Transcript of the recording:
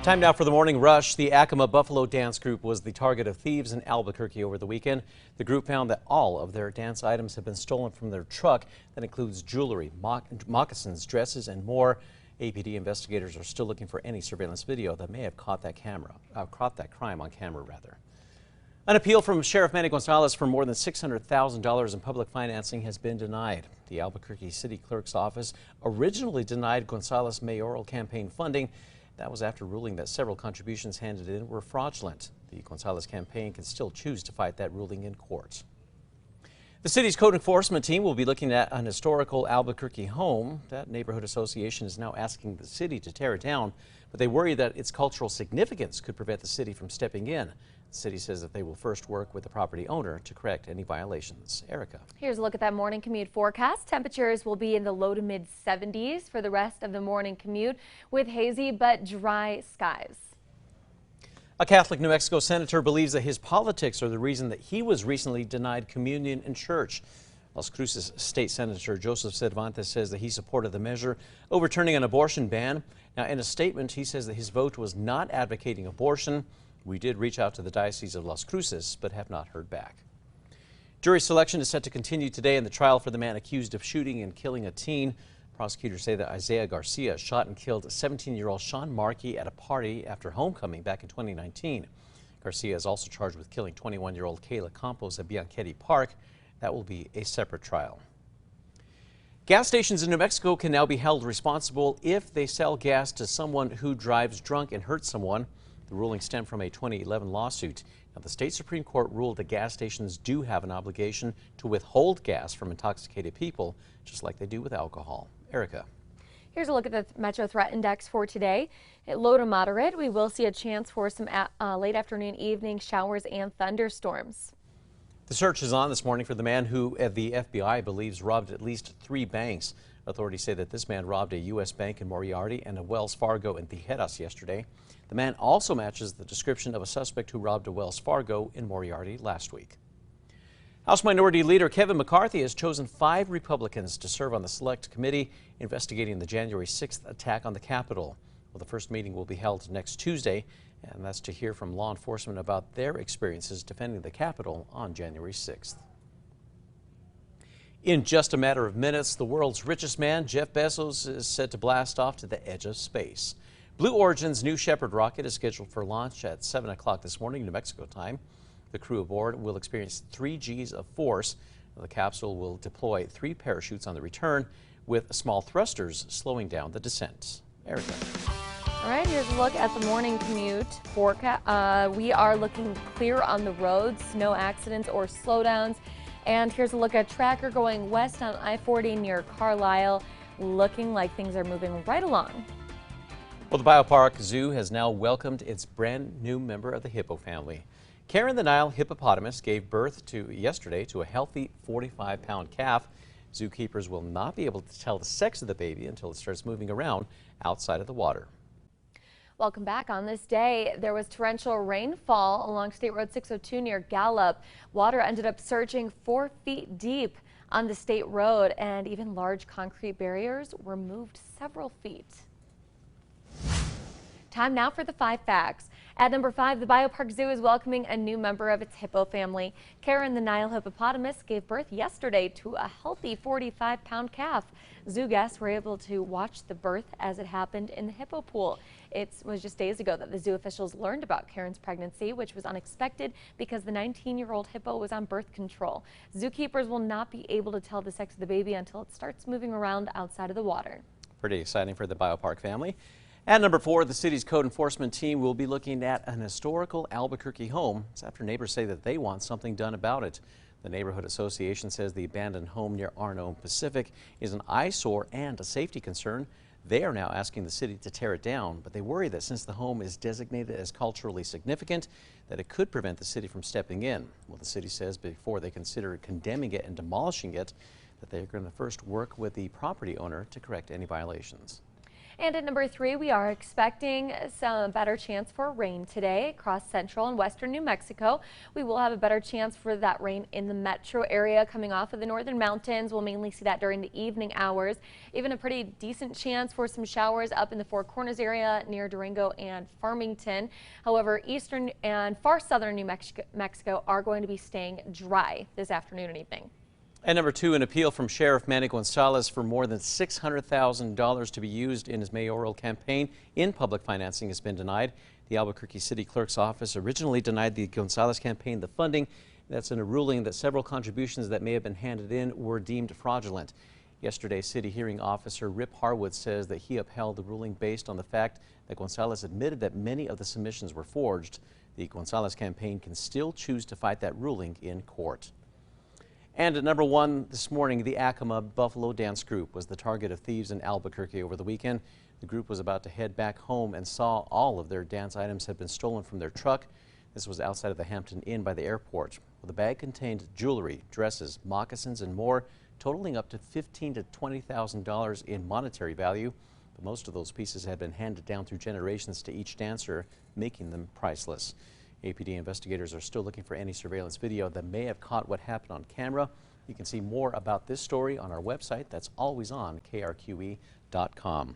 Time now for the morning rush. The Acoma Buffalo Dance Group was the target of thieves in Albuquerque over the weekend. The group found that all of their dance items have been stolen from their truck. That includes jewelry, moccasins, dresses, and more. APD investigators are still looking for any surveillance video that may have caught that crime on camera. An appeal from Sheriff Manny Gonzalez for more than $600,000 in public financing has been denied. The Albuquerque City Clerk's office originally denied Gonzalez mayoral campaign funding. That was after ruling that several contributions handed in were fraudulent. The Gonzalez campaign can still choose to fight that ruling in court. The city's code enforcement team will be looking at an historical Albuquerque home. That neighborhood association is now asking the city to tear it down, but they worry that its cultural significance could prevent the city from stepping in. The city says that they will first work with the property owner to correct any violations. Erica. Here's a look at that morning commute forecast. Temperatures will be in the low to mid 70s for the rest of the morning commute with hazy but dry skies. A Catholic New Mexico senator believes that his politics are the reason that he was recently denied communion in church. Las Cruces State Senator Joseph Cervantes says that he supported the measure overturning an abortion ban. Now, in a statement, he says that his vote was not advocating abortion. We did reach out to the Diocese of Las Cruces, but have not heard back. Jury selection is set to continue today in the trial for the man accused of shooting and killing a teen. Prosecutors say that IZAIAH Garcia shot and killed 17-year-old Sean Markey at a party after homecoming back in 2019. Garcia is also charged with killing 21-year-old Kayla Campos at Bianchetti Park. That will be a separate trial. Gas stations in New Mexico can now be held responsible if they sell gas to someone who drives drunk and hurts someone. The ruling stemmed from a 2011 lawsuit. Now, the state Supreme Court ruled that gas stations do have an obligation to withhold gas from intoxicated people, just like they do with alcohol. Erica. Here's a look at the Metro Threat Index for today. At low to moderate, we will see a chance for some late afternoon, evening showers and thunderstorms. The search is on this morning for the man who the FBI believes robbed at least 3 banks. Authorities say that this man robbed a U.S. bank in Moriarty and a Wells Fargo in Tijeras yesterday. The man also matches the description of a suspect who robbed a Wells Fargo in Moriarty last week. House Minority Leader Kevin McCarthy has chosen 5 Republicans to serve on the Select Committee investigating the January 6th attack on the Capitol. Well, the first meeting will be held next Tuesday, and that's to hear from law enforcement about their experiences defending the Capitol on January 6th. In just a matter of minutes, the world's richest man, Jeff Bezos, is set to blast off to the edge of space. Blue Origin's New Shepard rocket is scheduled for launch at 7 o'clock this morning, New Mexico time. The crew aboard will experience 3 Gs of force. The capsule will deploy 3 parachutes on the return, with small thrusters slowing down the descent. Erica. All right, here's a look at the morning commute forecast. We are looking clear on the roads, no accidents or slowdowns. And here's a look at tracker going west on I-40 near Carlisle, looking like things are moving right along. Well, the Biopark Zoo has now welcomed its brand new member of the hippo family. Karen the Nile hippopotamus gave birth yesterday to a healthy 45-pound calf. Zookeepers will not be able to tell the sex of the baby until it starts moving around outside of the water. Welcome back. On this day, there was torrential rainfall along State Road 602 near Gallup. Water ended up surging 4 feet deep on the state road, and even large concrete barriers were moved several feet. Time now for the 5 facts. At number 5, the Biopark Zoo is welcoming a new member of its hippo family. Karen the Nile hippopotamus gave birth yesterday to a healthy 45-pound calf. Zoo guests were able to watch the birth as it happened in the hippo pool. It was just days ago that the zoo officials learned about Karen's pregnancy, which was unexpected because the 19-year-old hippo was on birth control. Zookeepers will not be able to tell the sex of the baby until it starts moving around outside of the water. Pretty exciting for the Biopark family. At number 4, the city's code enforcement team will be looking at an historical Albuquerque home. It's after neighbors say that they want something done about it. The neighborhood association says the abandoned home near Arno Pacific is an eyesore and a safety concern. They are now asking the city to tear it down, but they worry that since the home is designated as culturally significant, that it could prevent the city from stepping in. Well, the city says before they consider condemning it and demolishing it, that they're going to first work with the property owner to correct any violations. And at number 3, we are expecting some better chance for rain today across central and western New Mexico. We will have a better chance for that rain in the metro area coming off of the northern mountains. We'll mainly see that during the evening hours. Even a pretty decent chance for some showers up in the Four Corners area near Durango and Farmington. However, eastern and far southern New Mexico are going to be staying dry this afternoon and evening. And number 2, an appeal from Sheriff Manny Gonzalez for more than $600,000 to be used in his mayoral campaign in public financing has been denied. The Albuquerque City Clerk's office originally denied the Gonzalez campaign the funding. That's in a ruling that several contributions that may have been handed in were deemed fraudulent. Yesterday, City Hearing Officer Rip Harwood says that he upheld the ruling based on the fact that Gonzalez admitted that many of the submissions were forged. The Gonzalez campaign can still choose to fight that ruling in court. And at number 1 this morning, the Acoma Buffalo Dance Group was the target of thieves in Albuquerque over the weekend. The group was about to head back home and saw all of their dance items had been stolen from their truck. This was outside of the Hampton Inn by the airport. Well, the bag contained jewelry, dresses, moccasins, and more, totaling up to $15,000 to $20,000 in monetary value. But most of those pieces had been handed down through generations to each dancer, making them priceless. APD investigators are still looking for any surveillance video that may have caught what happened on camera. You can see more about this story on our website. That's always on KRQE.com.